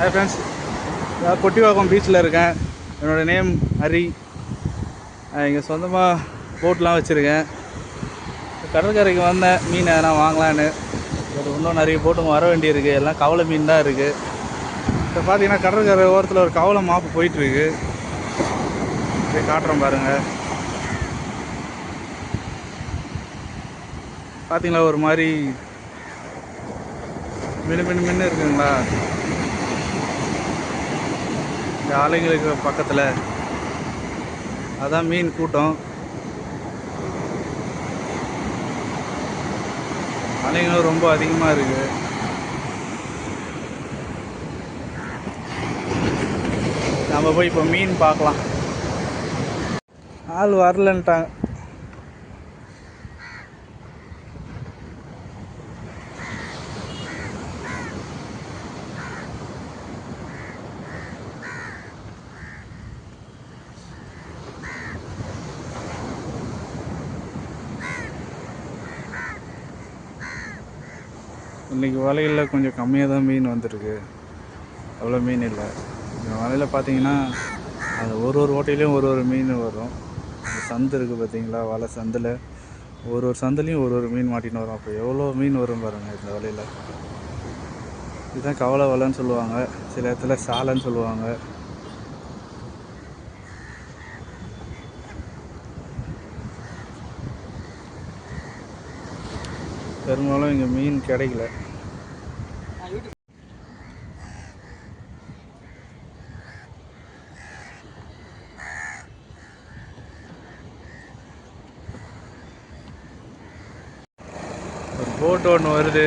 Hi friends, Kottivakkam பீச்சில் இருக்கேன். என்னோடய நேம் ஹரி. இங்கே சொந்தமாக போட்லாம் வச்சுருக்கேன். கடற்கரைக்கு வந்தேன் மீன் எதனா வாங்கலான்னு. பட் இன்னும் நிறைய போட்டுங்க வர வேண்டியிருக்கு. எல்லாம் கவலை மீன் தான் இருக்குது. இப்போ பார்த்தீங்கன்னா கடற்கரை ஓரத்தில் ஒரு கவலை மாப்பு போயிட்டுருக்கு. போய் காட்டுறோம் பாருங்கள். பார்த்தீங்களா ஒரு மாதிரி மின்னு இருக்குங்களா இந்த ஆலைங்களுக்கு பக்கத்தில். அதான் மீன் கூட்டம். ஆலைங்களும் ரொம்ப அதிகமாக இருக்குது. நம்ம போய் இப்போ மீன் பார்க்கலாம். ஆள் வரலன்ட்டாங்க. இன்றைக்கி வலையில் கொஞ்சம் கம்மியாக தான் மீன் வந்துருக்கு. அவ்வளோ மீன் இல்லை. இந்த வலையில் பார்த்தீங்கன்னா அது ஒரு ஓட்டையிலையும் ஒரு மீன் வரும். சந்து இருக்குது பார்த்தீங்களா, வலை சந்தில் ஒரு சந்துலேயும் ஒரு மீன் மாட்டின்னு வரும். அப்போ எவ்வளோ மீன் வரும் பாருங்கள் இந்த வலையில். இதுதான் கவலை வலைன்னு சொல்லுவாங்க, சில இடத்துல சாலைன்னு சொல்லுவாங்க. பெரும்பாலும் இங்கே மீன் கிடைக்கல. ஒரு போட் ஒன்று வருது.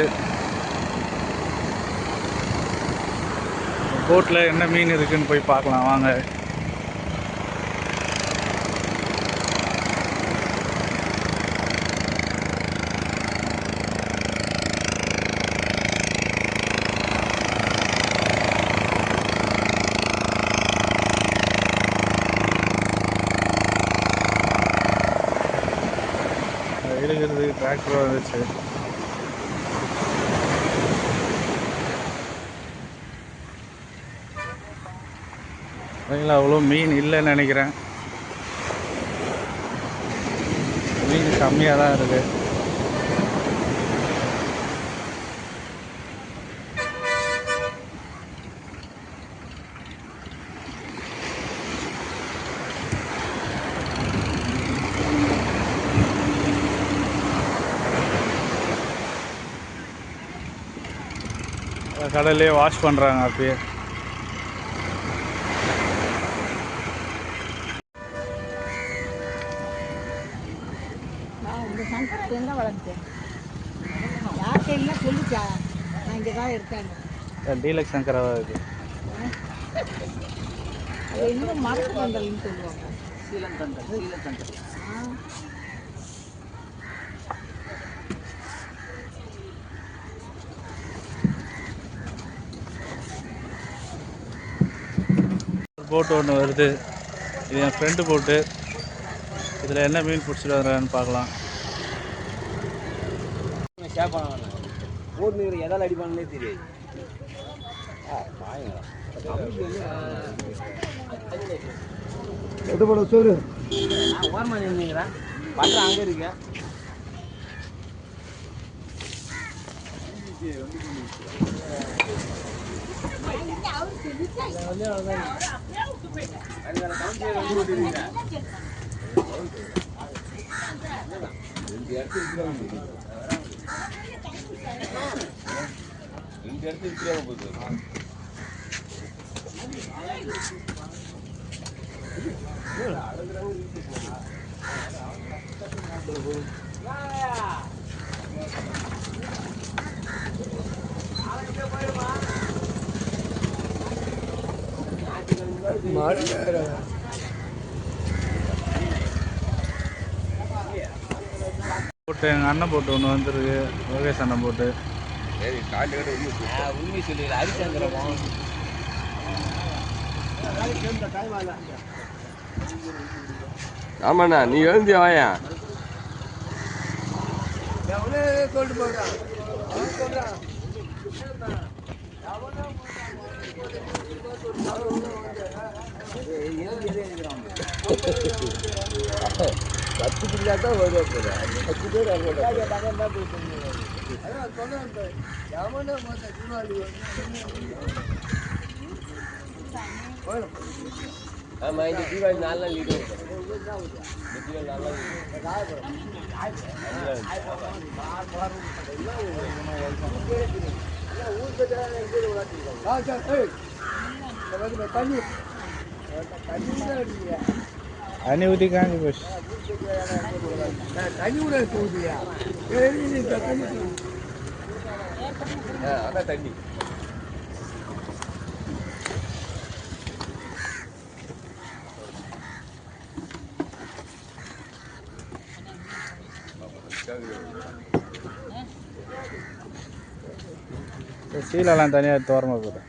போட்டில் என்ன மீன் இருக்குதுன்னு போய் பார்க்கலாம் வாங்க. இருக்கிறது டிராக்டர் வந்துச்சு. அவ்வளோ மீன் இல்லைன்னு நினைக்கிறேன். மீன் கம்மியாக தான் இருக்குது. கடல்லே வாஷ் பண்ணுறாங்க அப்பயே. டீலக்ஸ் சங்கராவா இருக்கு. போட்டு ஒன்று வருது. இது என் ஃப்ரெண்டு போட்டு. இதில் என்ன மீன் பிடிச்சிட்டு வர்றான்னு பார்க்கலாம். எதால் அடிப்பானே தெரியாது. எது போட சொல்லு. ஓரமா நின்றுங்கிறேன் பண்ற அங்கே இருக்கேன். போட்டு எங்கள் அண்ணன் போட்டு ஒன்று வந்துருக்கு. யோகேஷ் அண்ணன் போட்டு. உண்மை சொல்லி ஹரிச்சந்திரமோ ஆமாண்ணா, நீ எழுந்தியா வாயா. சொல்லிட்டு போடுறான். 10 பிடிச்சா தான் வருவா போல 10 பேர் ஆமா இந்த தீபாவளி 4 நாள் லீவு தண்ணி ஊற்றி காஞ்சி போச்சு. அதான் தண்ணி சீலெல்லாம் தனியாக தோரமாக போகுது.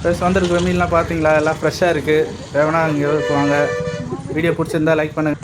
ப்ளஸ் வந்துருக்குற மீன்லாம் பார்த்தீங்களா, எல்லாம் ஃப்ரெஷ்ஷாக இருக்குது. வேணா இங்கே வாங்க. வீடியோ பிடிச்சிருந்தா லைக் பண்ணுங்கள்.